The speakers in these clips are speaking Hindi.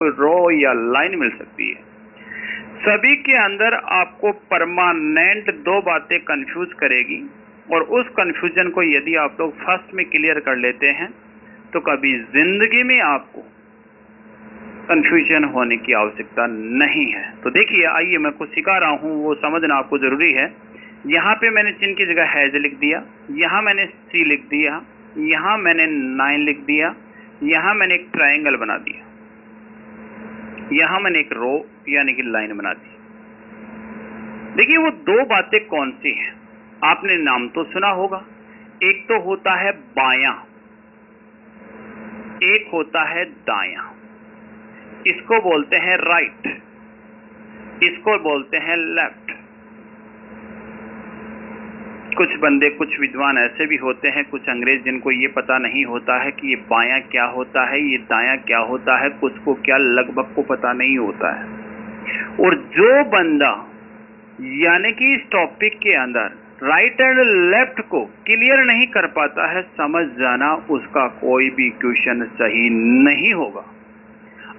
रो या लाइन मिल सकती है। सभी के अंदर आपको परमानेंट दो बातें कंफ्यूज करेगी, और उस कंफ्यूजन को यदि आप लोग फर्स्ट में क्लियर कर लेते हैं तो कभी जिंदगी में आपको कंफ्यूजन होने की आवश्यकता नहीं है। तो देखिए, आइए मैं कुछ सिखा रहा हूँ, वो समझना आपको जरूरी है। यहाँ पे मैंने चिन्ह की जगह हैज लिख दिया, यहाँ मैंने सी लिख दिया, यहाँ मैंने 9 लिख दिया, यहाँ मैंने एक ट्रायंगल बना दिया, यहाँ मैंने एक रो यानी कि लाइन बना दी। देखिए वो दो बातें कौन सी हैं, आपने नाम तो सुना होगा। एक तो होता है बायां, एक होता है दायां। इसको बोलते हैं राइट, इसको बोलते हैं लेफ्ट। कुछ बंदे, कुछ विद्वान ऐसे भी होते हैं, कुछ अंग्रेज, जिनको ये पता नहीं होता है कि ये बायां क्या होता है, ये दायां क्या होता है, कुछ को क्या लगभग को पता नहीं होता है। और जो बंदा यानी कि इस टॉपिक के अंदर राइट एंड लेफ्ट को क्लियर नहीं कर पाता है, समझ जाना उसका कोई भी क्वेश्चन सही नहीं होगा।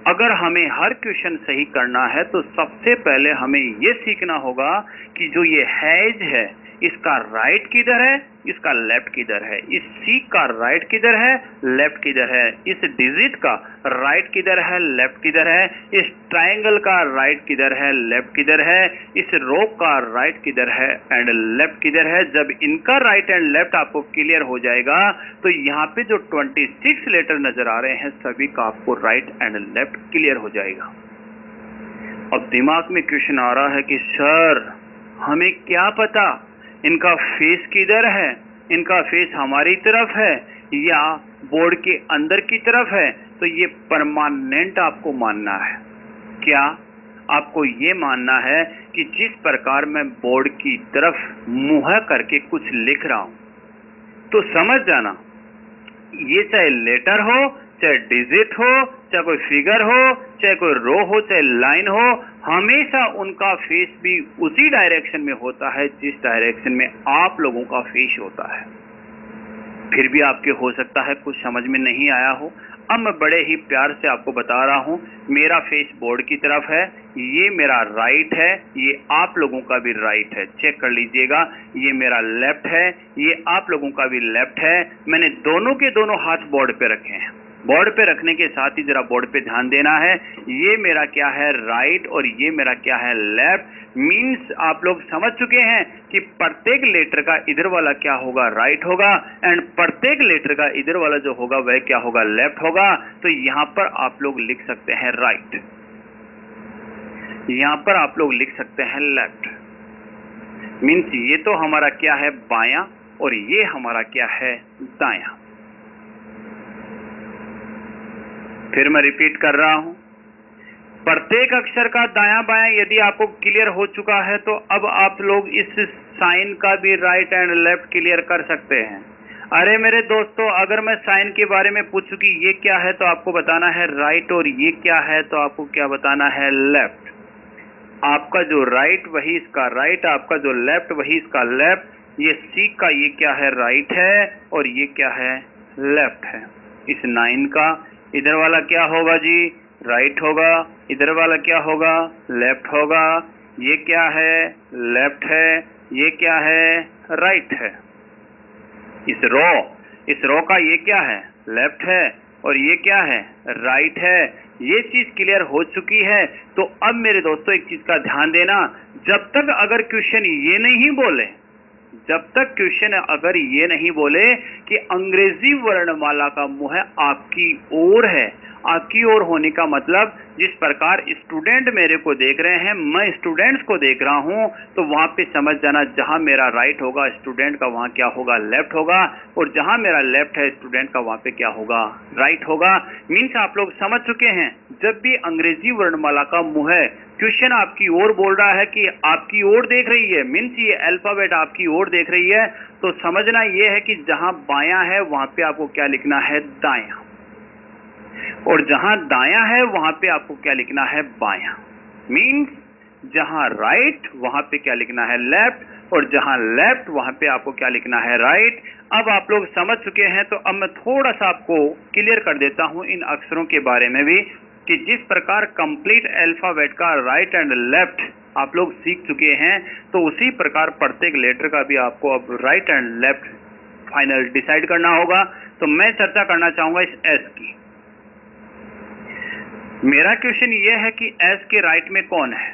अगर हमें हर क्वेश्चन सही करना है तो सबसे पहले हमें ये सीखना होगा कि जो ये हैज है इसका राइट किधर है, इसका लेफ्ट किधर है, इस सी का राइट किधर है, लेफ्ट किधर है, इस डिजिट का राइट किधर है, लेफ्ट किधर है, इस ट्रायंगल का राइट किधर है, लेफ्ट किधर है, इस रो का राइट किधर है एंड लेफ्ट किधर है। जब इनका राइट एंड लेफ्ट आपको क्लियर हो जाएगा तो यहाँ पे जो 26 लेटर नजर आ रहे हैं सभी का आपको राइट एंड लेफ्ट क्लियर हो जाएगा। अब दिमाग में क्वेश्चन आ रहा है कि सर हमें क्या पता इनका फेस किधर है, इनका फेस हमारी तरफ है या बोर्ड के अंदर की तरफ है। तो ये परमानेंट आपको मानना है। क्या आपको ये मानना है कि जिस प्रकार मैं बोर्ड की तरफ मुंह करके कुछ लिख रहा हूं, तो समझ जाना ये चाहे लेटर हो, चाहे डिजिट हो, चाहे कोई फिगर हो, चाहे कोई रो हो, चाहे लाइन हो, हमेशा उनका फेस भी उसी डायरेक्शन में होता है जिस डायरेक्शन में आप लोगों का फेस होता है। फिर भी आपके हो सकता है कुछ समझ में नहीं आया हो। अब मैं बड़े ही प्यार से आपको बता रहा हूं, मेरा फेस बोर्ड की तरफ है, ये मेरा राइट है, ये आप लोगों का भी राइट है, चेक कर लीजिएगा। ये मेरा लेफ्ट है, ये आप लोगों का भी लेफ्ट है। मैंने दोनों के दोनों हाथ बोर्ड पे रखे हैं। बोर्ड पे रखने के साथ ही जरा बोर्ड पे ध्यान देना है, ये मेरा क्या है राइट और ये मेरा क्या है लेफ्ट। मीन्स आप लोग समझ चुके हैं कि प्रत्येक लेटर का इधर वाला क्या होगा, राइट होगा, एंड प्रत्येक लेटर का इधर वाला जो होगा वह क्या होगा, लेफ्ट होगा। तो यहां पर आप लोग लिख सकते हैं राइट, यहां पर आप लोग लिख सकते हैं लेफ्ट। मीन्स ये तो हमारा क्या है बायां और ये हमारा क्या है दायां। फिर मैं रिपीट कर रहा हूं, प्रत्येक अक्षर का दायां बायां यदि आपको क्लियर हो चुका है तो अब आप लोग इस साइन का भी राइट एंड लेफ्ट क्लियर कर सकते हैं। अरे मेरे दोस्तों, अगर मैं साइन के बारे में पूछूं कि ये क्या है तो आपको बताना है राइट, और ये क्या है तो आपको क्या बताना है लेफ्ट। आपका जो राइट वही इसका राइट, आपका जो लेफ्ट वही इसका लेफ्ट। ये सी का ये क्या है राइट है और ये क्या है लेफ्ट है। इस 9 का इधर वाला क्या होगा जी, राइट होगा, इधर वाला क्या होगा, लेफ्ट होगा। ये क्या है लेफ्ट है, ये क्या है राइट है। इस रो का ये क्या है लेफ्ट है और ये क्या है राइट है। ये चीज क्लियर हो चुकी है। तो अब मेरे दोस्तों एक चीज का ध्यान देना, जब तक अगर क्वेश्चन ये नहीं बोले, जब तक क्वेश्चन अगर ये नहीं बोले कि अंग्रेजी वर्णमाला का मुंह आपकी ओर है, आपकी ओर होने का मतलब जिस प्रकार स्टूडेंट मेरे को देख रहे हैं, मैं स्टूडेंट्स को देख रहा हूं, तो वहां पे समझ जाना जहां मेरा राइट होगा स्टूडेंट का वहां क्या होगा लेफ्ट होगा, और जहां मेरा लेफ्ट है स्टूडेंट का वहां पे क्या होगा राइट होगा। मीन्स आप लोग समझ चुके हैं, जब भी अंग्रेजी वर्णमाला का मुंह है, क्वेश्चन आपकी ओर बोल रहा है कि आपकी ओर देख रही है, मीन्स ये अल्फाबेट आपकी ओर देख रही है, तो समझना ये है कि जहां बायां है वहां पे आपको क्या लिखना है दायां, और जहां दायां है वहां पे आपको क्या लिखना है बायां। मीन्स जहां राइट वहां पे क्या लिखना है लेफ्ट, और जहां लेफ्ट वहां पे आपको क्या लिखना है राइट। अब आप लोग समझ चुके हैं, तो अब मैं थोड़ा सा आपको क्लियर कर देता हूं इन अक्षरों के बारे में भी। कि जिस प्रकार कंप्लीट अल्फाबेट का राइट एंड लेफ्ट आप लोग सीख चुके हैं, तो उसी प्रकार प्रत्येक लेटर का भी आपको अब right and left final decide करना होगा। तो मैं चर्चा करना चाहूंगा इस एस की। मेरा क्वेश्चन ये है कि एस के राइट में कौन है।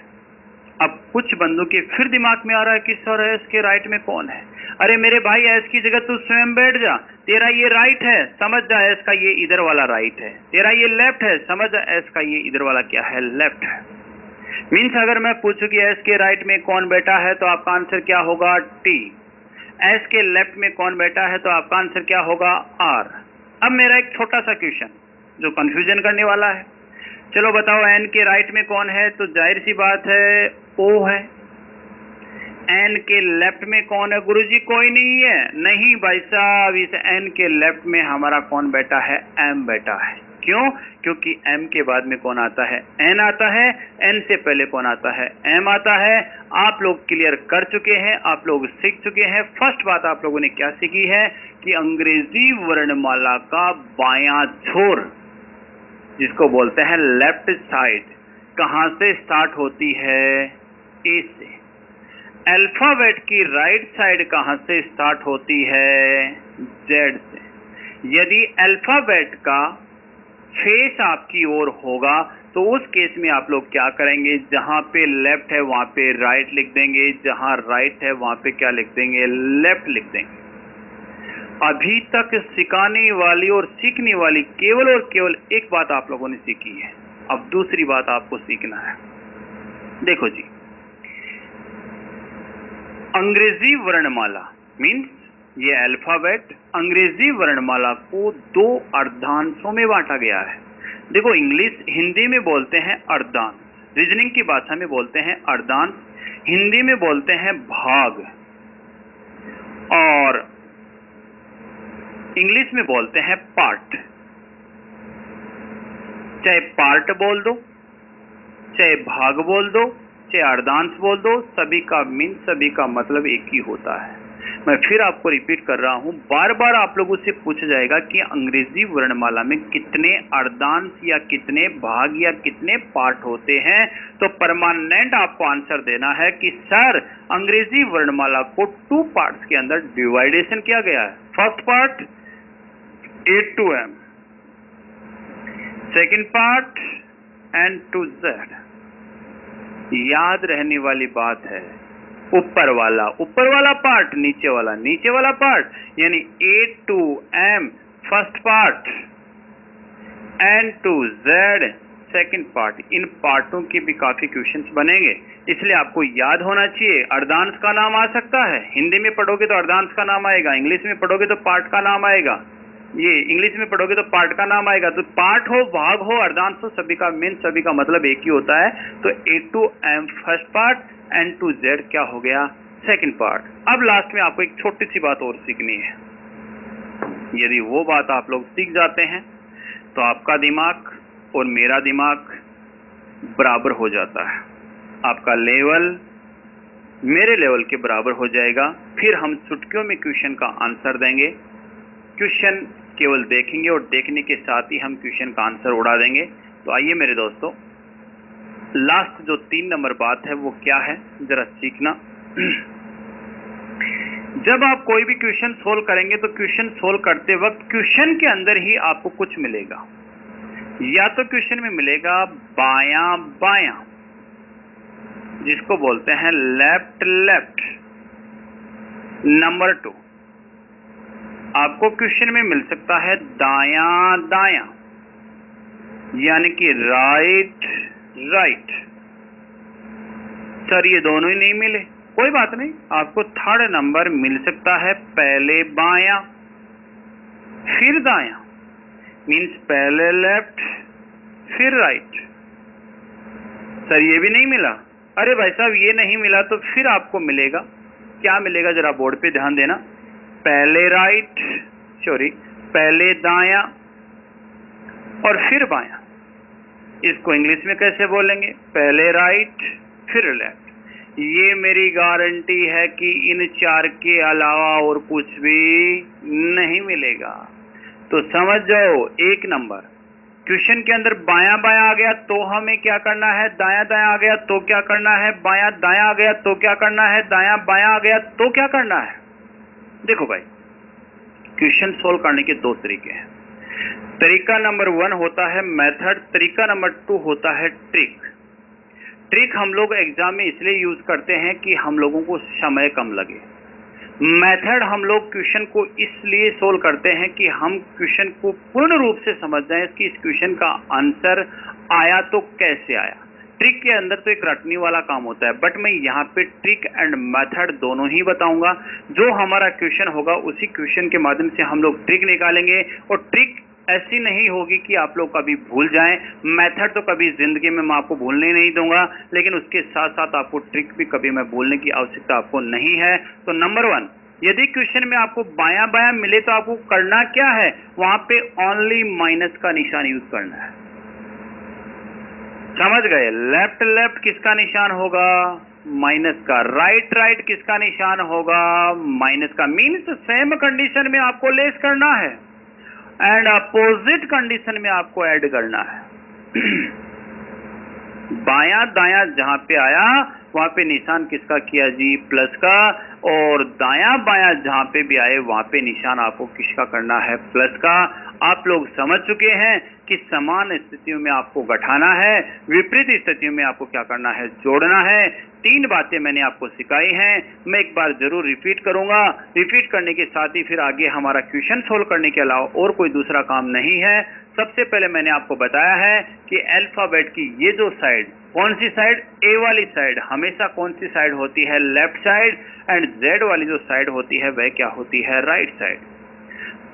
अब कुछ बंदों के फिर दिमाग में आ रहा है कि सर एस के राइट में कौन है। अरे मेरे भाई, एस की जगह तू स्वयं बैठ जा। तेरा ये राइट है, समझ जा एस का ये इधर वाला राइट है। तेरा ये लेफ्ट है, समझ जा एस का ये इधर वाला क्या है, लेफ्ट है। मीन्स अगर मैं पूछूं कि एस के राइट में कौन बैठा है तो आपका आंसर क्या होगा, टी। एस के लेफ्ट में कौन बैठा है तो आपका आंसर क्या होगा, आर। अब मेरा एक छोटा सा क्वेश्चन जो कंफ्यूजन करने वाला है। चलो बताओ, एन के राइट में कौन है, तो जाहिर सी बात है ओ है। एन के लेफ्ट में कौन है गुरुजी, कोई नहीं है। नहीं भाई साहब, इस एन के लेफ्ट में हमारा कौन बैठा है, एम बैठा है। क्यों? क्योंकि एम के बाद में कौन आता है, एन आता है। एन से पहले कौन आता है, एम आता है। आप लोग क्लियर कर चुके हैं, आप लोग सीख चुके हैं। फर्स्ट बात आप लोगों ने क्या सीखी है कि अंग्रेजी वर्णमाला का बायां छोर, जिसको बोलते हैं लेफ्ट साइड, कहां से स्टार्ट होती है, ए से। अल्फाबेट की राइट साइड कहां से स्टार्ट होती है, जेड से। यदि अल्फाबेट का फेस आपकी ओर होगा तो उस केस में आप लोग क्या करेंगे, जहां पे लेफ्ट है वहां पे राइट लिख देंगे, जहां राइट है वहां पे क्या लिख देंगे, लेफ्ट लिख देंगे। अभी तक सिखाने वाली और सीखने वाली केवल और केवल एक बात आप लोगों ने सीखी है। अब दूसरी बात आपको सीखना है। देखो जी, अंग्रेजी वर्णमाला मीन्स ये अल्फाबेट अंग्रेजी वर्णमाला को दो अर्धांशों में बांटा गया है। देखो, इंग्लिश हिंदी में बोलते हैं अर्धांश, रीजनिंग की भाषा में बोलते हैं अर्धांश, हिंदी में बोलते हैं भाग, और इंग्लिश में बोलते हैं पार्ट। चाहे पार्ट बोल दो, चाहे भाग बोल दो, चाहे अर्धांश बोल दो, सभी का मीन, सभी का मतलब एक ही होता है। मैं फिर आपको रिपीट कर रहा हूं, बार बार आप लोगों से पूछा जाएगा कि अंग्रेजी वर्णमाला में कितने अर्धांश या कितने भाग या कितने पार्ट होते हैं, तो परमानेंट आपको आंसर देना है कि सर अंग्रेजी वर्णमाला को 2 पार्ट्स के अंदर डिवाइडेशन किया गया है। First part A to M, second part N to Z। याद रहने वाली बात है, ऊपर वाला पार्ट, नीचे वाला पार्ट, यानी A to M first part, N to Z second part. इन पार्टों के भी काफी क्वेश्चंस बनेंगे, इसलिए आपको याद होना चाहिए। अर्धांश का नाम आ सकता है, हिंदी में पढ़ोगे तो अर्धांश का नाम आएगा, इंग्लिश में पढ़ोगे तो पार्ट का नाम आएगा। ये इंग्लिश में पढ़ोगे तो पार्ट का नाम आएगा। तो पार्ट हो, भाग हो, अर्धांश हो, सभी का मेन, सभी का मतलब एक ही होता है। तो A to M first part, N to Z क्या हो गया, सेकंड पार्ट। अब लास्ट में आपको एक छोटी सी बात और सीखनी है। यदि वो बात आप लोग सीख जाते हैं तो आपका दिमाग और मेरा दिमाग बराबर हो जाता है। आपका लेवल मेरे लेवल के बराबर हो जाएगा। फिर हम चुटकियों में क्वेश्चन का आंसर देंगे। क्वेश्चन केवल देखेंगे और देखने के साथ ही हम क्वेश्चन का आंसर उड़ा देंगे। तो आइए मेरे दोस्तों, लास्ट जो 3 नंबर बात है वो क्या है, जरा सीखना। जब आप कोई भी क्वेश्चन सोल्व करेंगे तो क्वेश्चन सोल्व करते वक्त क्वेश्चन के अंदर ही आपको कुछ मिलेगा। या तो क्वेश्चन में मिलेगा बायां बायां, जिसको बोलते हैं लेफ्ट लेफ्ट। नंबर 2, आपको क्वेश्चन में मिल सकता है दायां दायां, यानी कि राइट राइट। सर ये दोनों ही नहीं मिले, कोई बात नहीं, आपको थर्ड नंबर मिल सकता है पहले बायां फिर दायां, मीन्स पहले लेफ्ट फिर राइट। सर ये भी नहीं मिला, अरे भाई साहब ये नहीं मिला तो फिर आपको मिलेगा, क्या मिलेगा जरा बोर्ड पे ध्यान देना, पहले राइट, सॉरी पहले दायां और फिर बायां। इसको इंग्लिश में कैसे बोलेंगे, पहले राइट फिर लेफ्ट। ये मेरी गारंटी है कि इन 4 के अलावा और कुछ भी नहीं मिलेगा। तो समझ जाओ, 1 नंबर क्वेश्चन के अंदर बायां बायां आ गया तो हमें क्या करना है, दायां दायां आ गया तो क्या करना है, बायां दायां आ गया तो क्या करना है, दायां बायां आ गया तो क्या करना है। देखो भाई, क्वेश्चन सोल्व करने के दो तरीके हैं। तरीका नंबर 1 होता है मेथड, तरीका नंबर 2 होता है ट्रिक। ट्रिक हम लोग एग्जाम में इसलिए यूज करते हैं कि हम लोगों को समय कम लगे। मेथड हम लोग क्वेश्चन को इसलिए सोल्व करते हैं कि हम क्वेश्चन को पूर्ण रूप से समझ जाएं कि इस क्वेश्चन का आंसर आया तो कैसे आया। ट्रिक के अंदर तो एक रटने वाला काम होता है, बट मैं यहाँ पे ट्रिक एंड मेथड दोनों ही बताऊंगा। जो हमारा क्वेश्चन होगा उसी क्वेश्चन के माध्यम से हम लोग ट्रिक निकालेंगे, और ट्रिक ऐसी नहीं होगी कि आप लोग कभी भूल जाएं। मेथड तो कभी जिंदगी में मैं आपको भूलने नहीं दूंगा, लेकिन उसके साथ साथ आपको ट्रिक भी कभी मैं भूलने की आवश्यकता आपको नहीं है। तो नंबर 1, यदि क्वेश्चन में आपको बायां बायां मिले तो आपको करना क्या है, वहां पे ओनली माइनस का निशान यूज करना है। समझ गए? लेफ्ट लेफ्ट किसका निशान होगा, माइनस का। राइट राइट किसका निशान होगा, माइनस का। मीन्स सेम कंडीशन में आपको लेस करना है एंड अपोजिट कंडीशन में आपको ऐड करना है। बायां दायां जहां पे आया वहां पे निशान किसका किया जी, प्लस का। और दायां बायां जहां पे भी आए वहां पे निशान आपको किसका करना है, प्लस का। आप लोग समझ चुके हैं कि समान स्थितियों में आपको घटाना है, विपरीत स्थितियों में आपको क्या करना है, जोड़ना है। 3 बातें मैंने आपको सिखाई हैं, मैं एक बार जरूर रिपीट करूंगा। रिपीट करने के साथ ही फिर आगे हमारा क्वेश्चन सोल्व करने के अलावा और कोई दूसरा काम नहीं है। सबसे पहले मैंने आपको बताया है कि अल्फाबेट की ये जो साइड, कौन सी साइड, ए वाली साइड हमेशा कौन सी साइड होती है, लेफ्ट साइड, एंड जेड वाली जो साइड होती है वह क्या होती है, राइट साइड।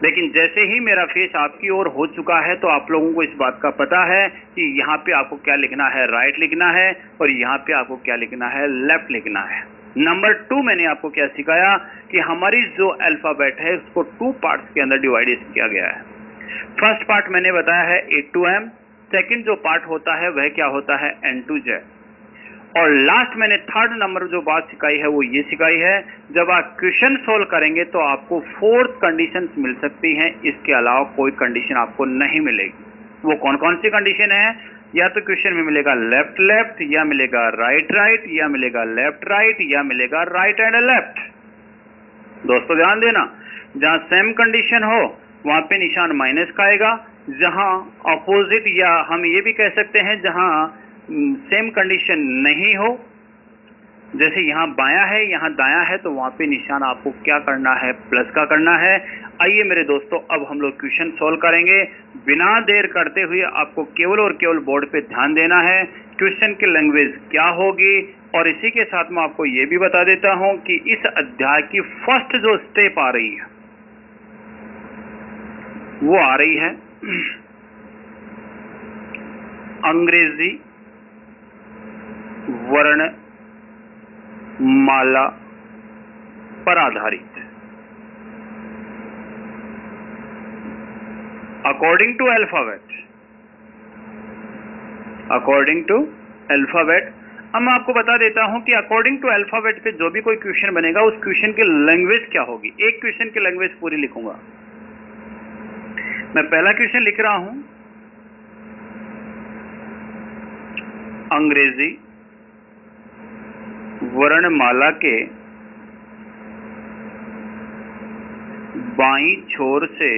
लेकिन जैसे ही मेरा फेस आपकी ओर हो चुका है तो आप लोगों को इस बात का पता है कि यहाँ पे आपको क्या लिखना है, राइट लिखना है, और यहाँ पे आपको क्या लिखना है, लेफ्ट लिखना है। नंबर 2 मैंने आपको क्या सिखाया कि हमारी जो अल्फाबेट है उसको 2 पार्ट्स के अंदर डिवाइड किया गया है। फर्स्ट पार्ट मैंने बताया है A to M, सेकंड जो पार्ट होता है वह क्या होता है, N to Z, और लास्ट मैंने 3rd नंबर जो बात सिखाई है वो ये सिखाई है, जब आप क्वेश्चन सोल्व करेंगे तो आपको 4th कंडीशन मिल सकती हैं, इसके अलावा कोई कंडीशन आपको नहीं मिलेगी। वो कौन कौन सी कंडीशन है, या तो क्वेश्चन में मिलेगा लेफ्ट लेफ्ट, या मिलेगा राइट राइट, या मिलेगा लेफ्ट राइट, या मिलेगा राइट एंड लेफ्ट। दोस्तों ध्यान देना, जहां सेम कंडीशन हो वहां पे निशान माइनस का आएगा, जहां अपोजिट या हम ये भी कह सकते हैं जहां सेम कंडीशन नहीं हो, जैसे यहाँ बायां है यहाँ दायां है, तो वहां पे निशान आपको क्या करना है, प्लस का करना है। आइए मेरे दोस्तों, अब हम लोग क्वेश्चन सोल्व करेंगे। बिना देर करते हुए आपको केवल और केवल बोर्ड पे ध्यान देना है, क्वेश्चन की लैंग्वेज क्या होगी। और इसी के साथ मैं आपको ये भी बता देता हूं कि इस अध्याय की फर्स्ट जो स्टेप आ रही है वो आ रही है अंग्रेजी वर्ण माला पर आधारित। According to alphabet, according to alphabet. अब मैं आपको बता देता हूं कि अकॉर्डिंग टू अल्फाबेट पे जो भी कोई क्वेश्चन बनेगा उस क्वेश्चन की लैंग्वेज क्या होगी। एक क्वेश्चन की लैंग्वेज पूरी लिखूंगा। मैं पहला क्वेश्चन लिख रहा हूं, अंग्रेजी वर्णमाला के बाईं छोर से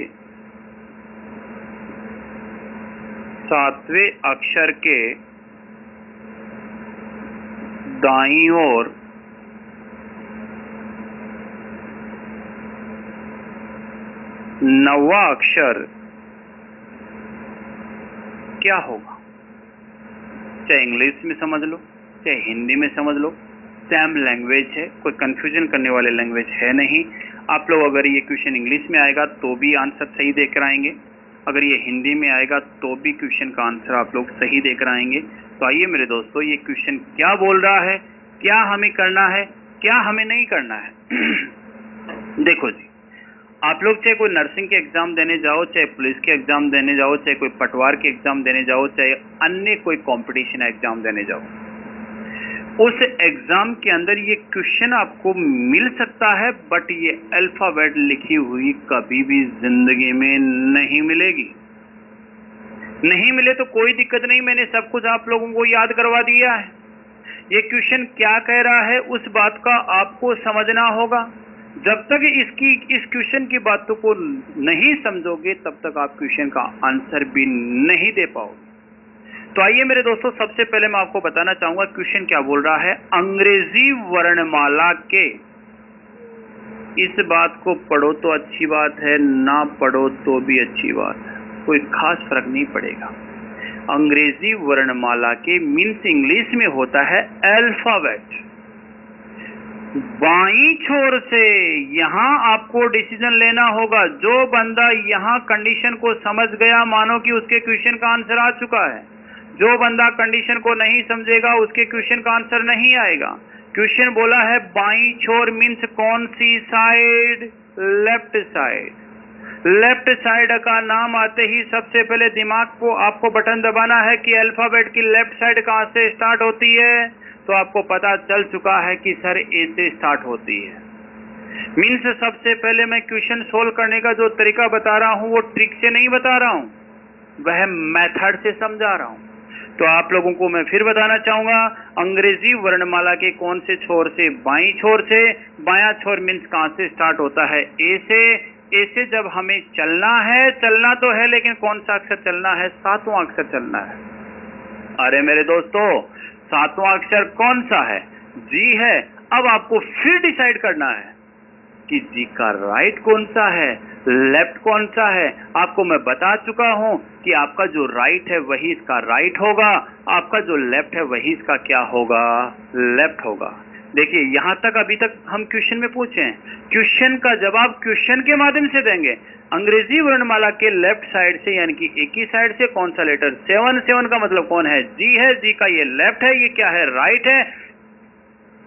7वें अक्षर के दाईं ओर नौवां अक्षर क्या होगा। चाहे इंग्लिश में समझ लो, चाहे हिंदी में समझ लो, सेम लैंग्वेज है, कोई कंफ्यूजन करने वाले लैंग्वेज है नहीं। आप लोग अगर ये क्वेश्चन इंग्लिश में आएगा तो भी आंसर सही देकर आएंगे, अगर ये हिंदी में आएगा तो भी क्वेश्चन का आंसर आप लोग सही देकर आएंगे। तो आइए मेरे दोस्तों, ये क्वेश्चन क्या बोल रहा है, क्या हमें करना है, क्या हमें नहीं करना है। देखो जी, आप लोग चाहे कोई नर्सिंग के एग्जाम देने जाओ, चाहे पुलिस के एग्जाम देने जाओ, चाहे कोई पटवार के एग्जाम देने जाओ, चाहे अन्य कोई कंपटीशन एग्जाम देने जाओ, उस एग्जाम के अंदर ये क्वेश्चन आपको मिल सकता है, बट ये अल्फाबेट लिखी हुई कभी भी जिंदगी में नहीं मिलेगी। नहीं मिले तो कोई दिक्कत नहीं, मैंने सब कुछ आप लोगों को याद करवा दिया है। ये क्वेश्चन क्या कह रहा है उस बात का आपको समझना होगा। जब तक इस क्वेश्चन की बातों को नहीं समझोगे तब तक आप क्वेश्चन का आंसर भी नहीं दे पाओगे। तो आइए मेरे दोस्तों, सबसे पहले मैं आपको बताना चाहूंगा क्वेश्चन क्या बोल रहा है। अंग्रेजी वर्णमाला के, इस बात को पढ़ो तो अच्छी बात है, ना पढ़ो तो भी अच्छी बात है, कोई खास फर्क नहीं पड़ेगा। अंग्रेजी वर्णमाला के मीन्स इंग्लिश में होता है अल्फाबेट। बाईं छोर से यहां आपको डिसीजन लेना होगा। जो बंदा यहां कंडीशन को समझ गया, मानो कि उसके क्वेश्चन का आंसर आ चुका है। जो बंदा कंडीशन को नहीं समझेगा उसके क्वेश्चन का आंसर नहीं आएगा। क्वेश्चन बोला है बाईं छोर मीन्स कौन सी side? Left side. Left side का नाम आते ही सबसे पहले दिमाग को आपको बटन दबाना है कि अल्फाबेट की लेफ्ट साइड कहां से स्टार्ट होती है। तो आपको पता चल चुका है कि सर ए से स्टार्ट होती है। मीन्स सबसे पहले मैं क्वेश्चन सोल्व करने का जो तरीका बता रहा हूं वो ट्रिक से नहीं बता रहा हूं, वह मेथड से समझा रहा हूं। तो आप लोगों को मैं फिर बताना चाहूंगा, अंग्रेजी वर्णमाला के कौन से छोर से? बाईं छोर से। बायां छोर मीन्स कहां से स्टार्ट होता है? ए से। ए से जब हमें चलना है, चलना तो है लेकिन कौन सा अक्षर चलना है? सातवां अक्षर चलना है। अरे मेरे दोस्तों, सातवां अक्षर कौन सा है? जी है। अब आपको फिर डिसाइड करना है कि जी का राइट कौन सा है, लेफ्ट कौन सा है। आपको मैं बता चुका हूं कि आपका जो राइट है वही इसका राइट होगा, आपका जो लेफ्ट है वही इसका क्या होगा? लेफ्ट होगा। देखिए यहां तक अभी तक हम क्वेश्चन में पूछे हैं, क्वेश्चन का जवाब क्वेश्चन के माध्यम से देंगे। अंग्रेजी वर्णमाला के लेफ्ट साइड से यानी कि एक ही साइड से कौन सा लेटर? 7। 7 का मतलब कौन है? जी है। जी का ये लेफ्ट है, ये क्या है? राइट है।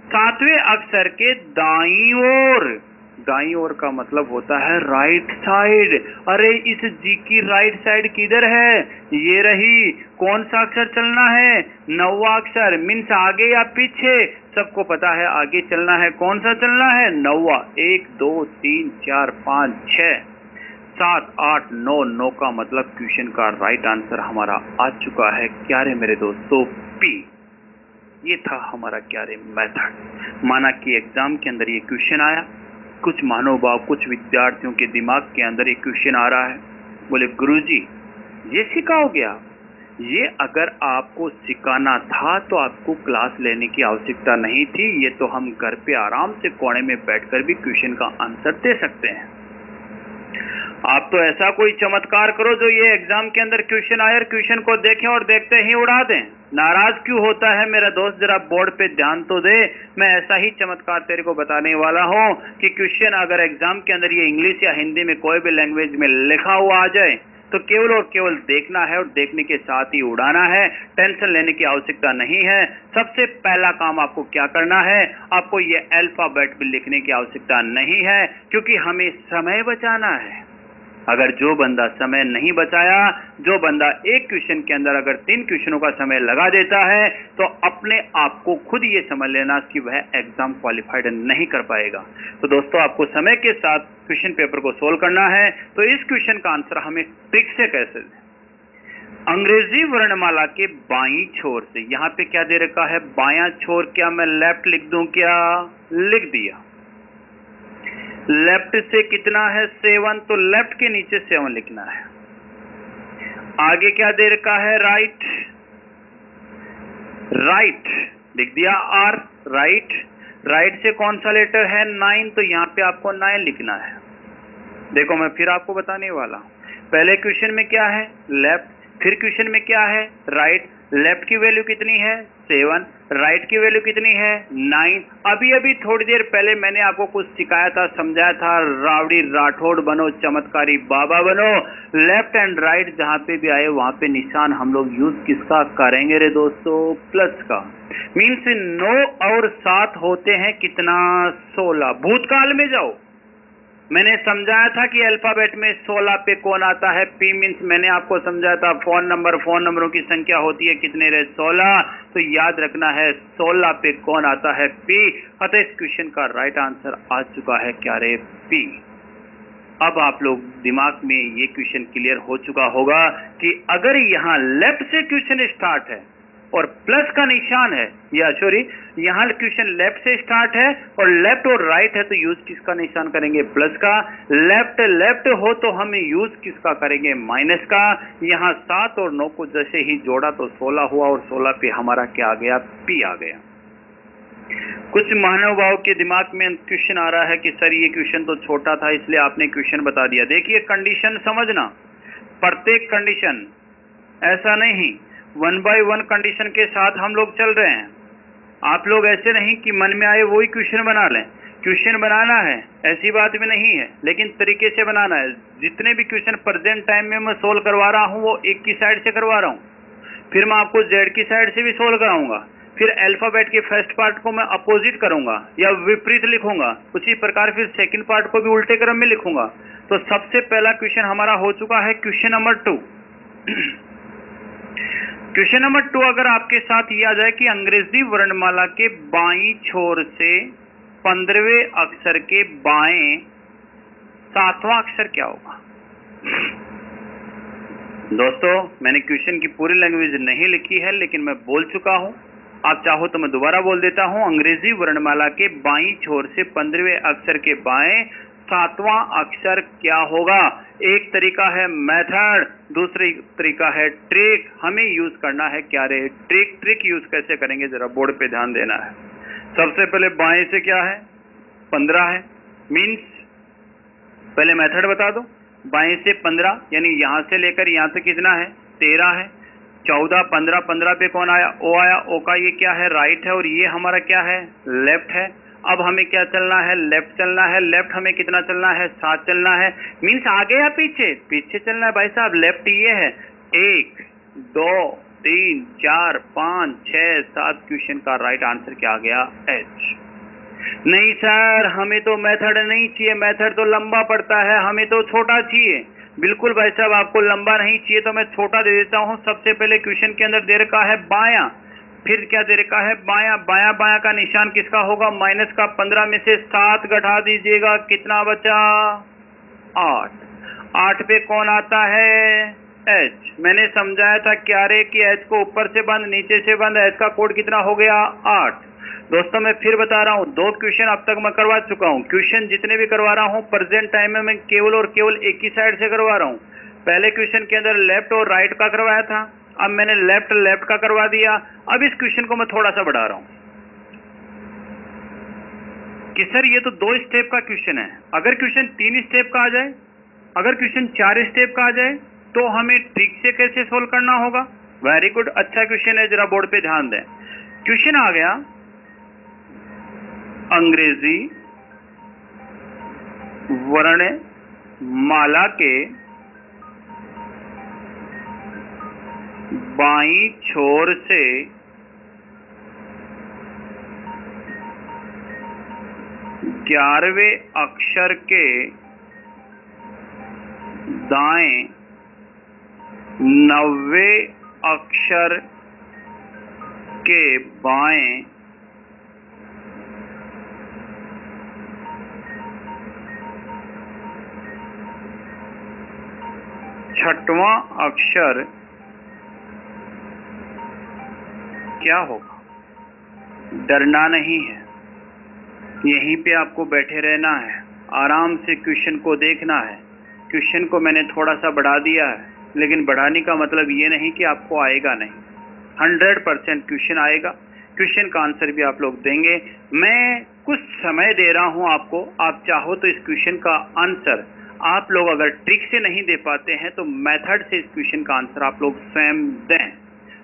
सातवें अक्षर के दाईं ओर, दाईं ओर का मतलब होता है राइट साइड। अरे इस जी की राइट साइड किधर है? ये रही। कौन सा अक्षर चलना है? 9वां अक्षर। मीन्स आगे या पीछे? सबको पता है आगे चलना है। कौन सा चलना है? 9वां। 1 2 3 4 5 6 7 8 9। 9 का मतलब क्वेश्चन का राइट आंसर हमारा आ चुका है। क्या रे मेरे दोस्तों? पी। ये था हमारा क्या रे मेथड। माना कि एग्जाम के अंदर ये क्वेश्चन आया, कुछ महानुभाव, कुछ विद्यार्थियों के दिमाग के अंदर एक क्वेश्चन आ रहा है, बोले गुरुजी ये सिखाओगे आप? ये अगर आपको सिखाना था तो आपको क्लास लेने की आवश्यकता नहीं थी, ये तो हम घर पे आराम से कोने में बैठकर भी क्वेश्चन का आंसर दे सकते हैं। आप तो ऐसा कोई चमत्कार करो जो ये एग्जाम के अंदर क्वेश्चन आए और क्वेश्चन को देखें और देखते ही उड़ा दें। नाराज क्यों होता है मेरा दोस्त? जरा बोर्ड पे ध्यान तो दे। मैं ऐसा ही चमत्कार तेरे को बताने वाला हूं कि क्वेश्चन अगर एग्जाम के अंदर ये इंग्लिश या हिंदी में कोई भी लैंग्वेज में लिखा हुआ आ जाए तो केवल और केवल देखना है और देखने के साथ ही उड़ाना है। टेंशन लेने की आवश्यकता नहीं है। सबसे पहला काम आपको क्या करना है? आपको ये अल्फाबेट भी लिखने की आवश्यकता नहीं है, क्योंकि हमें समय बचाना है। अगर जो बंदा समय नहीं बचाया, जो बंदा एक क्वेश्चन के अंदर अगर 3 क्वेश्चनों का समय लगा देता है तो अपने आप को खुद ये समझ लेना कि वह एग्जाम क्वालिफाइड नहीं कर पाएगा। तो दोस्तों, आपको समय के साथ क्वेश्चन पेपर को सोल्व करना है। तो इस क्वेश्चन का आंसर हमें ट्रिक से कैसे दें? अंग्रेजी वर्णमाला के बाईं छोर से, यहाँ पे क्या दे रखा है? बायां छोर। क्या मैं लेफ्ट लिख दूं? क्या लिख दिया। लेफ्ट से कितना है? 7। तो लेफ्ट के नीचे 7 लिखना है। आगे क्या दे रखा है? राइट। राइट लिख दिया आर। राइट। राइट से कौन सा लेटर है? 9। तो यहाँ पे आपको 9 लिखना है। देखो मैं फिर आपको बताने वाला हूं। पहले क्वेश्चन में क्या है? लेफ्ट। फिर क्वेश्चन में क्या है? राइट। लेफ्ट की वैल्यू कितनी है? 7। राइट की वैल्यू कितनी है? 9। अभी थोड़ी देर पहले मैंने आपको कुछ सिखाया था, समझाया था, रावड़ी राठौड़ बनो, चमत्कारी बाबा बनो। लेफ्ट एंड राइट जहां पे भी आए वहां पे निशान हम लोग यूज किसका करेंगे रे दोस्तों? प्लस का। मीन्स 9 और 7 होते हैं कितना? 16। भूतकाल में जाओ। मैंने समझाया था कि अल्फाबेट में 16 पे कौन आता है? पी। मीन्स मैंने आपको समझाया था फोन नंबरों की संख्या होती है कितने रे? 16। तो याद रखना है 16 पे कौन आता है? पी। अतः इस क्वेश्चन का राइट आंसर आ चुका है क्या रे? पी। अब आप लोग दिमाग में ये क्वेश्चन क्लियर हो चुका होगा कि अगर यहाँ लेफ्ट से क्वेश्चन स्टार्ट है और प्लस का निशान है, या सॉरी यहाँ क्वेश्चन लेफ्ट से स्टार्ट है और लेफ्ट और राइट है, तो यूज किसका निशान करेंगे? प्लस का। लेफ्ट लेफ्ट हो तो हम यूज किसका करेंगे? माइनस का। यहाँ 7 और 9 को जैसे ही जोड़ा तो 16 हुआ और 16 पे हमारा क्या आ गया? पी आ गया। कुछ महानुभाव के दिमाग में क्वेश्चन आ रहा है कि सर ये क्वेश्चन तो छोटा था इसलिए आपने क्वेश्चन बता दिया। देखिए कंडीशन समझना, प्रत्येक कंडीशन, ऐसा नहीं 1 by 1 कंडीशन के साथ हम लोग चल रहे हैं। आप लोग ऐसे नहीं कि मन में आए वही क्वेश्चन बना लें। क्वेश्चन बनाना है, ऐसी बात भी नहीं है, लेकिन तरीके से बनाना है। जितने भी क्वेश्चन प्रेजेंट टाइम में मैं सोल्व करवा रहा हूँ वो एक की साइड से करवा रहा हूँ, फिर मैं आपको जेड की साइड से भी सोल्व कराऊंगा, फिर अल्फाबेट के फर्स्ट पार्ट को मैं अपोजिट करूंगा या विपरीत लिखूंगा, उसी प्रकार फिर सेकंड पार्ट को भी उल्टे क्रम में लिखूंगा। तो सबसे पहला क्वेश्चन हमारा हो चुका है क्वेश्चन नंबर 2। क्वेश्चन नंबर 2 अगर आपके साथ ये आ जाए कि अंग्रेजी वर्णमाला के बाईं छोर से 15वें अक्षर के बाएं 7वां अक्षर क्या होगा? दोस्तों मैंने क्वेश्चन की पूरी लैंग्वेज नहीं लिखी है, लेकिन मैं बोल चुका हूं। आप चाहो तो मैं दोबारा बोल देता हूं। अंग्रेजी वर्णमाला के बाईं छोर से 15वें अक्षर के बाएं 7वां अक्षर क्या होगा? एक तरीका है मेथड, दूसरी तरीका है ट्रिक। हमें यूज करना है क्या रे? ट्रिक। ट्रिक यूज कैसे करेंगे जरा बोर्ड पे ध्यान देना है। सबसे पहले बाएं से क्या है? 15 है, मीन्स पहले मेथड बता दो। बाएं से 15 यानी यहां से लेकर यहां तक कितना है? 13 है। 14 15 15 पे कौन आया? ओ आया। ओ का ये क्या है? राइट है, और ये हमारा क्या है? लेफ्ट है। अब हमें क्या चलना है? लेफ्ट चलना है। लेफ्ट हमें कितना चलना है? 7 चलना है। मीन्स आगे या पीछे? पीछे चलना है भाई साहब। लेफ्ट ये है 1 2 3 4 5 6 7। क्वेश्चन का राइट आंसर क्या आ गया? एच। नहीं सर हमें तो मेथड नहीं चाहिए, मेथड तो लंबा पड़ता है, हमें तो छोटा चाहिए। बिल्कुल भाई साहब, आपको लंबा नहीं चाहिए तो मैं छोटा दे देता हूं। सबसे पहले क्वेश्चन के अंदर दे रखा है बायां, फिर क्या दे रखा है? बायां। बायां बायां का निशान किसका होगा? माइनस का। 15 में से 7 घटा दीजिएगा, कितना बचा? 8। 8 पे कौन आता है? एच। मैंने समझाया था क्या रे कि एच को ऊपर से बंद नीचे से बंद। एच का कोड कितना हो गया? 8। दोस्तों मैं फिर बता रहा हूं, 2 क्वेश्चन अब तक मैं करवा चुका हूं। क्वेश्चन जितने भी करवा रहा हूं प्रेजेंट टाइम में मैं केवल और केवल एक ही साइड से करवा रहा हूं। पहले क्वेश्चन के अंदर लेफ्ट और राइट का करवाया था, अब मैंने लेफ्ट लेफ्ट का करवा दिया। अब इस क्वेश्चन को मैं थोड़ा सा बढ़ा रहा हूं कि सर ये तो 2 स्टेप का क्वेश्चन है। अगर क्वेश्चन 3 स्टेप का आ जाए, अगर क्वेश्चन 4 स्टेप का आ जाए, तो हमें ट्रिक से कैसे सोल्व करना होगा? वेरी गुड, अच्छा क्वेश्चन है, जरा बोर्ड पे ध्यान दें। क्वेश्चन आ गया अंग्रेजी वर्णमाला के बाईं छोर से 11वें अक्षर के दाएं 9वें अक्षर के बाएं 6वां अक्षर क्या होगा? डरना नहीं है, यहीं पे आपको बैठे रहना है, आराम से क्वेश्चन को देखना है। क्वेश्चन को मैंने थोड़ा सा बढ़ा दिया है, लेकिन बढ़ाने का मतलब ये नहीं कि आपको आएगा नहीं। 100% क्वेश्चन आएगा। क्वेश्चन का आंसर भी आप लोग देंगे। मैं कुछ समय दे रहा हूं आपको। आप चाहो तो इस क्वेश्चन का आंसर आप लोग अगर ट्रिक से नहीं दे पाते हैं तो मेथड से इस क्वेश्चन का आंसर आप लोग स्वयं दें।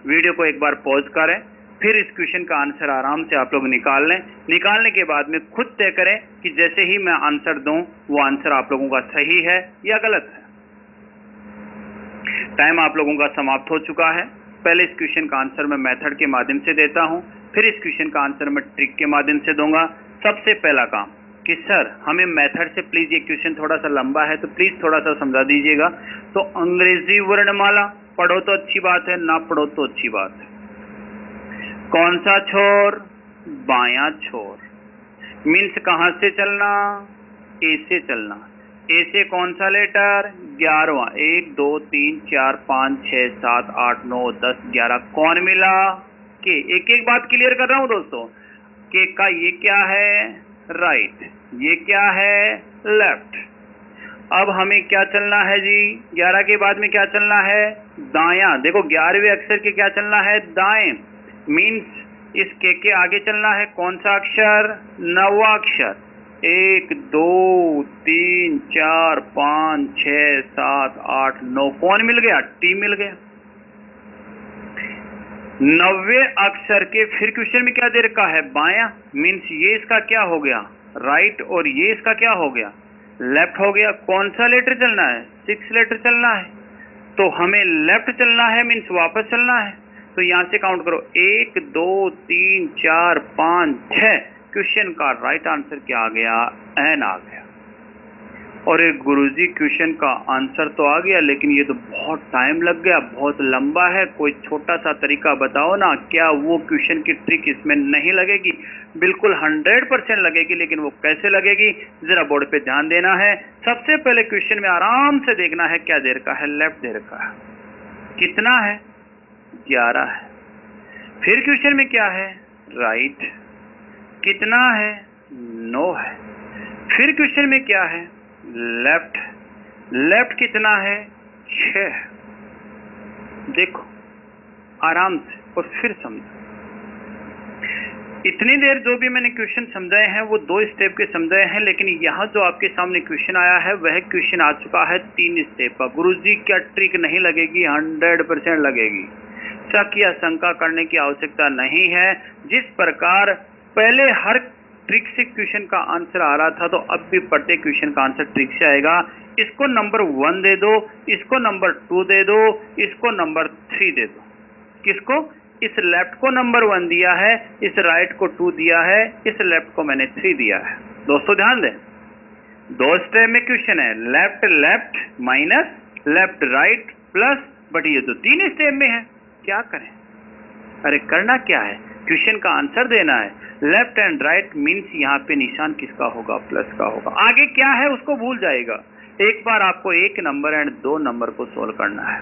वीडियो को एक बार पॉज करें, फिर इस क्वेश्चन का आंसर आराम से आप लोग निकाल लें। निकालने के बाद में खुद तय करें कि जैसे ही मैं आंसर दूं वो आंसर आप लोगों का सही है या गलत है। टाइम आप लोगों का समाप्त हो चुका है। पहले इस क्वेश्चन का आंसर मैं मेथड के माध्यम से देता हूं, फिर इस क्वेश्चन का आंसर मैं ट्रिक के माध्यम से दूंगा। सबसे पहला काम कि सर हमें मेथड से प्लीज ये क्वेश्चन थोड़ा सा लंबा है तो प्लीज थोड़ा सा समझा दीजिएगा। तो अंग्रेजी वर्णमाला पढ़ो तो अच्छी बात है, ना पढ़ो तो अच्छी बात है। कौन सा छोर? बायां छोर। मीन्स कहां से चलना? ए से चलना। ए से कौन सा लेटर? 11वां। 1 2 3 4 5 6 7 8 9 10 11 कौन मिला? के। एक एक बात क्लियर कर रहा हूं दोस्तों। के का ये क्या है? राइट। ये क्या है? लेफ्ट। अब हमें क्या चलना है जी? 11 के बाद में क्या चलना है? दायां। देखो 11वें अक्षर के क्या चलना है? दाएं। मीन्स इस के आगे चलना है कौन सा अक्षर? 9वां अक्षर। 1 2 3 4 5 6 7 8 9 कौन मिल गया? टी मिल गया। 9वें अक्षर के फिर क्वेश्चन में क्या दे रखा है? बायां। मीन्स ये इसका क्या हो गया? राइट। और ये इसका क्या हो गया? लेफ्ट हो गया। कौन सा लेटर चलना है? 6 लेटर चलना है। तो हमें लेफ्ट चलना है, मीन्स वापस चलना है। तो यहां से काउंट करो 1 2 3 4 5 6। क्वेश्चन का राइट आंसर क्या आ गया? एन आ गया। और एक गुरुजी क्वेश्चन का आंसर तो आ गया, लेकिन ये तो बहुत टाइम लग गया, बहुत लंबा है। कोई छोटा सा तरीका बताओ ना, क्या वो क्वेश्चन की ट्रिक इसमें नहीं लगेगी? बिल्कुल 100% लगेगी, लेकिन वो कैसे लगेगी? जरा बोर्ड पे ध्यान देना है। सबसे पहले क्वेश्चन में आराम से देखना है क्या दे रखा है? लेफ्ट दे रखा है। कितना है? 11 है। फिर क्वेश्चन में क्या है? राइट। कितना है? 9 है। फिर क्वेश्चन में क्या है? लेफ्ट। लेफ्ट कितना है? 6। देखो आराम से और फिर समझो। इतनी देर जो भी मैंने क्वेश्चन समझाए हैं वो 2 स्टेप के समझाए हैं, लेकिन यहाँ जो आपके सामने क्वेश्चन आया है वह क्वेश्चन आ चुका है 3 स्टेप का। गुरुजी क्या ट्रिक नहीं लगेगी? 100% लगेगी। शक या शंका करने की आवश्यकता नहीं है। जिस प्रकार पहले हर ट्रिक से क्वेश्चन का आंसर आ रहा था, तो अब भी प्रत्येक क्वेश्चन का आंसर ट्रिक से आएगा। इसको नंबर 1 दे दो, इसको नंबर 2 दे दो, इसको नंबर 3 दे दो। किसको? इस लेफ्ट को नंबर 1 दिया है, इस राइट को 2 दिया है, इस लेफ्ट को मैंने 3 दिया है। दोस्तों ध्यान दें, 2 स्टेप में क्वेश्चन है। Left left minus left right plus, but ये तो 3 स्टेप में है। क्या करें? अरे करना क्या है? क्वेश्चन का आंसर देना है। लेफ्ट एंड राइट मीन्स यहाँ पे निशान किसका होगा? प्लस का होगा। आगे क्या है उसको भूल जाएगा। एक बार आपको 1 नंबर एंड 2 नंबर को सोल्व करना है।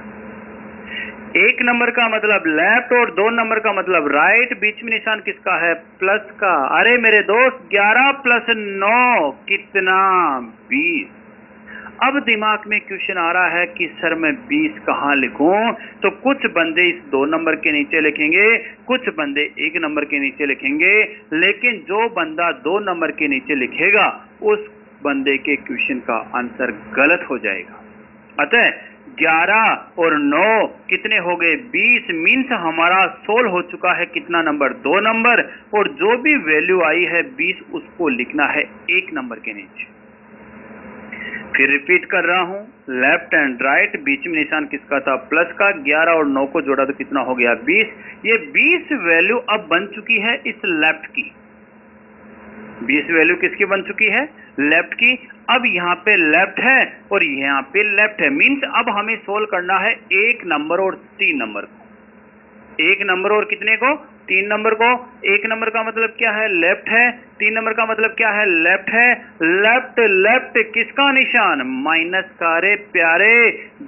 1 नंबर का मतलब लेफ्ट और 2 नंबर का मतलब राइट। बीच में निशान किसका है? प्लस का। अरे मेरे दोस्त 11 + 9 कितना? 20। अब दिमाग में क्वेश्चन आ रहा है कि सर मैं 20 कहाँ लिखूं? तो कुछ बंदे इस 2 नंबर के नीचे लिखेंगे, कुछ बंदे 1 नंबर के नीचे लिखेंगे, लेकिन जो बंदा 2 नंबर के नीचे लिखेगा उस बंदे के क्वेश्चन का आंसर गलत हो जाएगा। अतः 11 और 9 कितने हो गए? 20। मीन्स हमारा सोल्व हो चुका है कितना नंबर? 2 नंबर। और जो भी वैल्यू आई है 20 उसको लिखना है 1 नंबर के नीचे। फिर रिपीट कर रहा हूं, लेफ्ट एंड राइट, बीच में निशान किसका था? प्लस का। 11 और 9 को जोड़ा तो कितना हो गया? 20। ये 20 वैल्यू अब बन चुकी है इस लेफ्ट की। 20 वैल्यू किसकी बन चुकी है? लेफ्ट की। अब यहाँ पे लेफ्ट है और यहाँ पे लेफ्ट है। मीन्स अब हमें सोल्व करना है 1 नंबर और 3 नंबर को। 1 नंबर और कितने को? 3 नंबर को। 1 नंबर का मतलब क्या है? लेफ्ट है। 3 नंबर का मतलब क्या है? लेफ्ट है। लेफ्ट लेफ्ट किसका निशान? माइनस का। रे प्यारे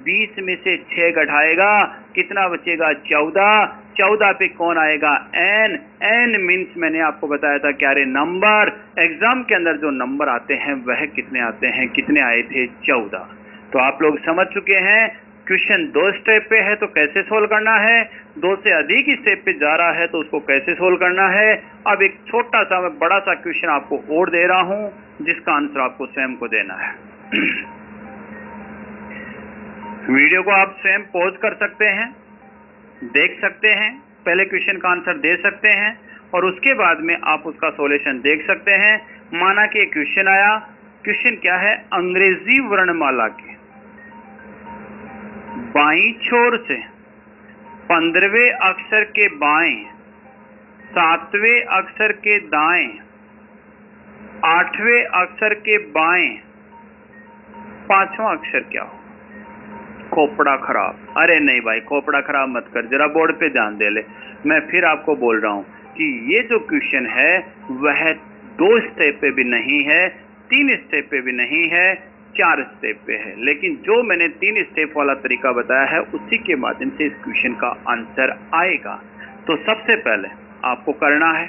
20 में से 6 घटाएगा, कितना बचेगा? 14। 14 पे कौन आएगा? एन। एन मीन्स मैंने आपको बताया था क्या रे? नंबर। एग्जाम के अंदर जो नंबर आते हैं वह कितने आते हैं? कितने आए थे? 14। तो आप लोग समझ चुके हैं क्वेश्चन 2 स्टेप पे है तो कैसे सोल्व करना है, 2 से अधिक स्टेप पे जा रहा है तो उसको कैसे सोल्व करना है। अब एक छोटा सा मैं बड़ा सा क्वेश्चन आपको और दे रहा हूं जिसका आंसर आपको स्वयं को देना है। वीडियो को आप स्वयं पॉज कर सकते हैं, देख सकते हैं, पहले क्वेश्चन का आंसर दे सकते हैं और उसके बाद में आप उसका सॉल्यूशन देख सकते हैं। माना कि एक क्वेश्चन आया। क्वेश्चन क्या है? अंग्रेजी वर्णमाला के बाईं छोर से 15वें अक्षर के बाएं, 7वें अक्षर के दाएं, 8वें अक्षर के बाएं, 5वां अक्षर क्या हो? खोपड़ा खराब। अरे नहीं भाई, खोपड़ा खराब मत कर, जरा बोर्ड पे ध्यान दे ले। मैं फिर आपको बोल रहा हूं कि ये जो क्वेश्चन है वह 2 स्टेप पे भी नहीं है, 3 स्टेप पे भी नहीं है, 4 स्टेप पे है, लेकिन जो मैंने 3 स्टेप वाला तरीका बताया है उसी के माध्यम से इस क्वेश्चन का आंसर आएगा। तो सबसे पहले आपको करना है,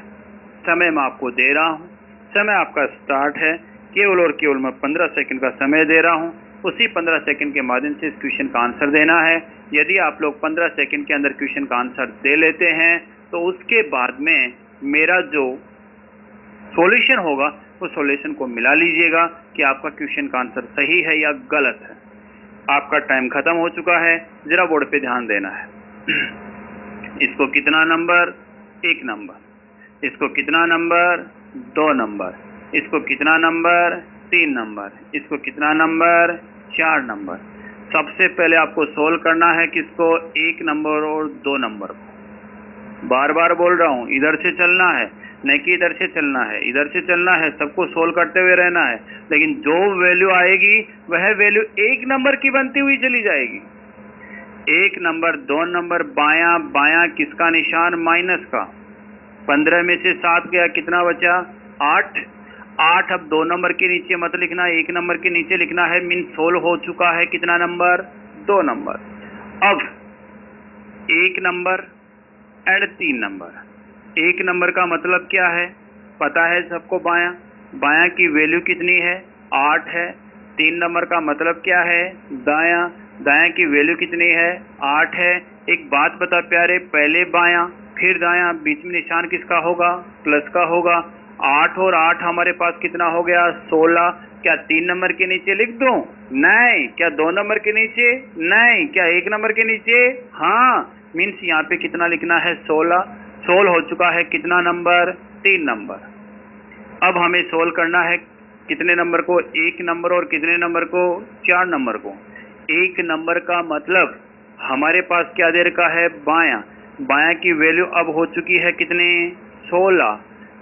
समय मैं आपको दे रहा हूँ, समय आपका स्टार्ट है, केवल और केवल मैं 15 सेकंड का समय दे रहा हूँ। उसी 15 सेकंड के माध्यम से इस क्वेश्चन का आंसर देना है। यदि आप लोग 15 सेकंड के अंदर क्वेश्चन का आंसर दे लेते हैं तो उसके बाद में मेरा जो सॉल्यूशन होगा उस सॉल्यूशन को मिला लीजिएगा कि आपका क्वेश्चन का आंसर सही है या गलत है। आपका टाइम खत्म हो चुका है, जरा बोर्ड पे ध्यान देना है। इसको कितना नंबर? 1 नंबर। इसको कितना नंबर? 2 नंबर। इसको कितना नंबर? 3 नंबर। इसको कितना नंबर? 4 नंबर। सबसे पहले आपको सोल्व करना है किसको? 1 नंबर और 2 नंबर को। बार बार बोल रहा हूँ, इधर से चलना है, नहीं कि इधर से चलना है। इधर से चलना है, सबको सोल्व करते हुए रहना है, लेकिन जो वैल्यू आएगी वह वैल्यू 1 नंबर की बनती हुई चली जाएगी। 1 नंबर, 2 नंबर, बायां बायां किसका निशान? माइनस का। 15 में से 7 गया, कितना बचा? 8। 8 अब 2 नंबर के नीचे मत लिखना, 1 नंबर के नीचे लिखना है। मीन सोल्व हो चुका है कितना नंबर? 2 नंबर। अब 1 नंबर एंड 3 नंबर। 1 नंबर का मतलब क्या है? पता है सबको? बायां। बायां की वैल्यू कितनी है? 8 है। 3 नंबर का मतलब क्या है? दायां। दायां की वैल्यू कितनी है? 8 है। एक बात बता प्यारे, पहले बायां फिर दायां, बीच में निशान किसका होगा? प्लस का होगा। 8 और 8 हमारे पास कितना हो गया? 16। क्या 3 नंबर के नीचे लिख दूं? नहीं। क्या 2 नंबर के नीचे? नहीं। क्या 1 नंबर के नीचे? हाँ। मीन्स यहाँ पे कितना लिखना है? 16। सोल्व हो चुका है कितना नंबर? 3 नंबर। अब हमें सोल्व करना है कितने नंबर को? 1 नंबर और कितने नंबर को? 4 नंबर को। 1 नंबर का मतलब हमारे पास क्या दे रखा है? बायां। बायां की वैल्यू अब हो चुकी है कितने? 16।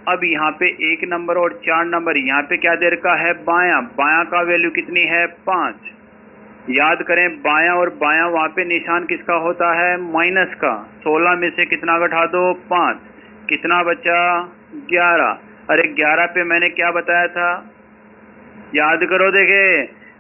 अब यहाँ पे 1 नंबर और 4 नंबर, यहाँ पे क्या दे रखा है? बायां। बायां का वैल्यू कितनी है? 5। याद करें, बायां और बायां, वहां पे निशान किसका होता है? माइनस का। 16 में से कितना घटा दो? 5। कितना बचा? 11। अरे 11 पे मैंने क्या बताया था? याद करो, देखे।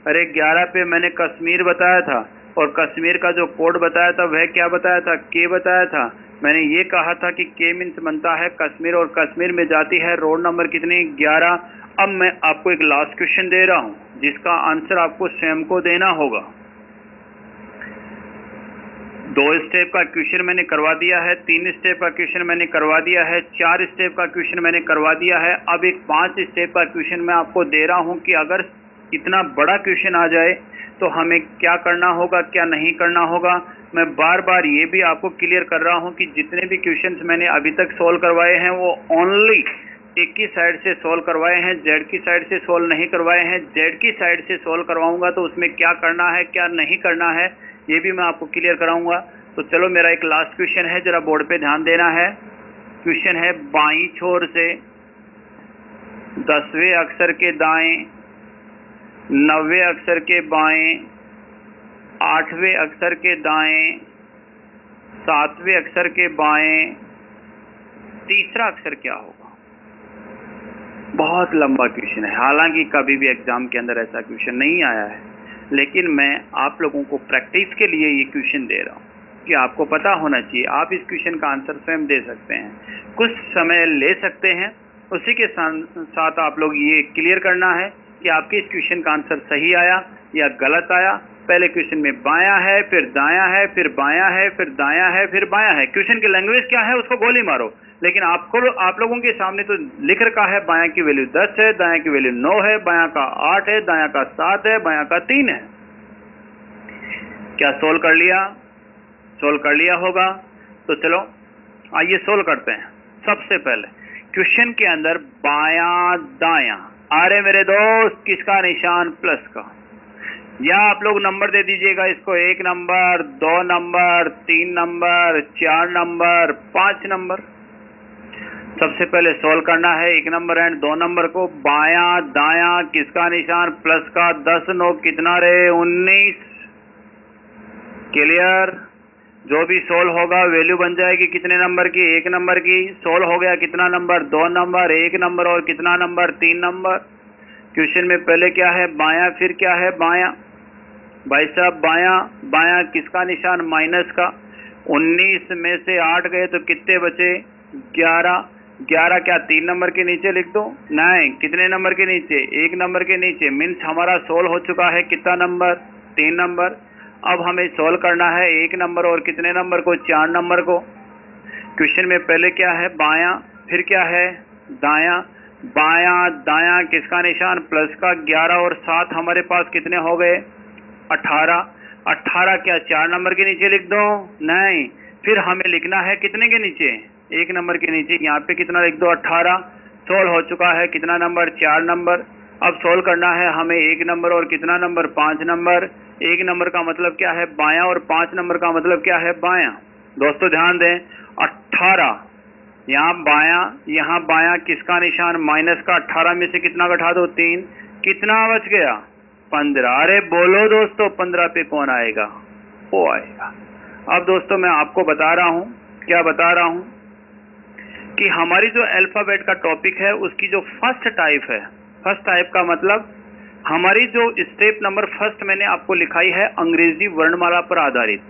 अरे 11 पे मैंने कश्मीर बताया था, और कश्मीर का जो कोड बताया था वह क्या बताया था? के बताया था। मैंने ये कहा था कि के मीन्स बनता है कश्मीर, और कश्मीर में जाती है रोड नंबर कितनी? 11। अब मैं आपको एक लास्ट क्वेश्चन दे रहा हूं जिसका आंसर आपको स्वयं को देना होगा। 2 स्टेप का क्वेश्चन मैंने करवा दिया है, 3 स्टेप का क्वेश्चन मैंने करवा दिया है, 4 स्टेप का क्वेश्चन मैंने करवा दिया है। अब एक 5 स्टेप का क्वेश्चन मैं आपको दे रहा हूं कि अगर इतना बड़ा क्वेश्चन आ जाए तो हमें क्या करना होगा, क्या नहीं करना होगा। मैं बार बार ये भी आपको क्लियर कर रहा हूं कि जितने भी क्वेश्चंस मैंने अभी तक सोल्व करवाए हैं वो ओनली एक की साइड से सोल्व करवाए हैं, जेड की साइड से सोल्व नहीं करवाए हैं। जेड की साइड से सोल्व करवाऊंगा तो उसमें क्या करना है, क्या नहीं करना है, ये भी मैं आपको क्लियर कराऊंगा। तो चलो, मेरा एक लास्ट क्वेश्चन है, जरा बोर्ड पे ध्यान देना है। क्वेश्चन है, बाईं छोर से 10वें अक्षर के दाएं, 9वें अक्षर के बाएं, 8वें अक्षर के दाएं, 7वें अक्षर के बाएं, तीसरा अक्षर क्या होगा? बहुत लंबा क्वेश्चन है, हालांकि कभी भी एग्जाम के अंदर ऐसा क्वेश्चन नहीं आया है, लेकिन मैं आप लोगों को प्रैक्टिस के लिए ये क्वेश्चन दे रहा हूँ कि आपको पता होना चाहिए। आप इस क्वेश्चन का आंसर स्वयं दे सकते हैं, कुछ समय ले सकते हैं। उसी के साथ आप लोग ये क्लियर करना है कि आपके इस क्वेश्चन का आंसर सही आया या गलत आया। पहले क्वेश्चन में बायां है, फिर दायां है, फिर बायां है, फिर दायां है, फिर बायां है। क्वेश्चन की लैंग्वेज क्या है उसको गोली मारो, लेकिन आप लोगों के सामने तो लिख रखा है बायां की वैल्यू 10 है, दायां की वैल्यू 9 है, बायां का 8 है, दायां का 7 है, बायां का 3 है। क्या सोल्व कर लिया? सोल्व कर लिया होगा। तो चलो आइए सोल्व करते हैं। सबसे पहले क्वेश्चन के अंदर बायां दायां, अरे मेरे दोस्त किसका निशान? प्लस का। या आप लोग नंबर दे दीजिएगा इसको, 1 number, 2 number, 3 number, 4 number, 5 number. सबसे पहले सोल्व करना है 1 नंबर एंड 2 नंबर को। बायां दायां किसका निशान? प्लस का। 10 9 कितना रहे? 19। क्लियर? जो भी सोल्व होगा वैल्यू बन जाएगी कितने नंबर की? 1 नंबर की। सोल्व हो गया कितना नंबर? 2 नंबर, 1 नंबर और कितना नंबर? 3 नंबर। क्वेश्चन में पहले क्या है बायां, फिर क्या है बायां। भाई साहब बायां, बायां किसका निशान, माइनस का। 19 में से 8 गए तो कितने बचे, 11। 11 क्या 3 नंबर के नीचे लिख दो, नहीं, कितने नंबर के नीचे, 1 नंबर के नीचे। मीन्स हमारा सोल्व हो चुका है कितना नंबर, 3 नंबर। अब हमें सोल्व करना है 1 नंबर और कितने नंबर को, 4 नंबर को। क्वेश्चन में पहले क्या है बायां, फिर क्या है दायां। बायां दायां किसका निशान, प्लस का। 11 और 7 हमारे पास कितने हो गए, 18। 18 क्या 4 नंबर के नीचे लिख दो, नहीं, फिर हमें लिखना है कितने के नीचे, 1 नंबर के नीचे। यहाँ पे कितना लिख दो, 18। सोल्व हो चुका है कितना नंबर, 4 नंबर। अब सोल्व करना है हमें 1 नंबर और कितना नंबर, 5 नंबर। 1 नंबर का मतलब क्या है बायां और 5 नंबर का मतलब क्या है बायां। दोस्तों ध्यान दें, 18 यहाँ बायां किसका निशान, माइनस का। 18 में से कितना घटा दो, 3। कितना बच गया, 15। अरे बोलो दोस्तों 15 पे कौन आएगा, वो आएगा। अब दोस्तों मैं आपको बता रहा हूं, क्या बता रहा हूं कि हमारी जो अल्फाबेट का टॉपिक है उसकी जो फर्स्ट टाइप है, फर्स्ट टाइप का मतलब हमारी जो स्टेप नंबर फर्स्ट मैंने आपको लिखाई है अंग्रेजी वर्णमाला पर आधारित,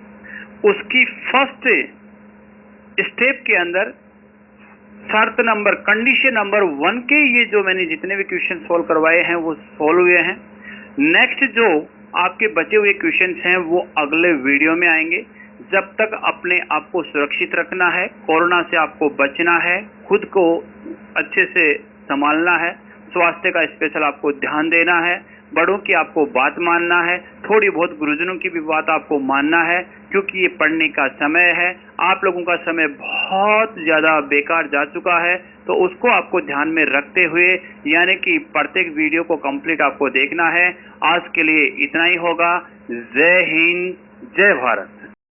उसकी फर्स्ट स्टेप के अंदर शर्त नंबर, कंडीशन नंबर 1 के ये जो मैंने जितने भी क्वेश्चन सोल्व करवाए हैं वो सोल्व हुए हैं। नेक्स्ट जो आपके बचे हुए क्वेश्चंस हैं वो अगले वीडियो में आएंगे। जब तक अपने आप को सुरक्षित रखना है, कोरोना से आपको बचना है, खुद को अच्छे से संभालना है, स्वास्थ्य का स्पेशल आपको ध्यान देना है, बड़ों की आपको बात मानना है, थोड़ी बहुत गुरुजनों की भी बात आपको मानना है, क्योंकि ये पढ़ने का समय है। आप लोगों का समय बहुत ज़्यादा बेकार जा चुका है, तो उसको आपको ध्यान में रखते हुए यानी कि प्रत्येक वीडियो को कंप्लीट आपको देखना है। आज के लिए इतना ही होगा। जय हिंद, जय भारत।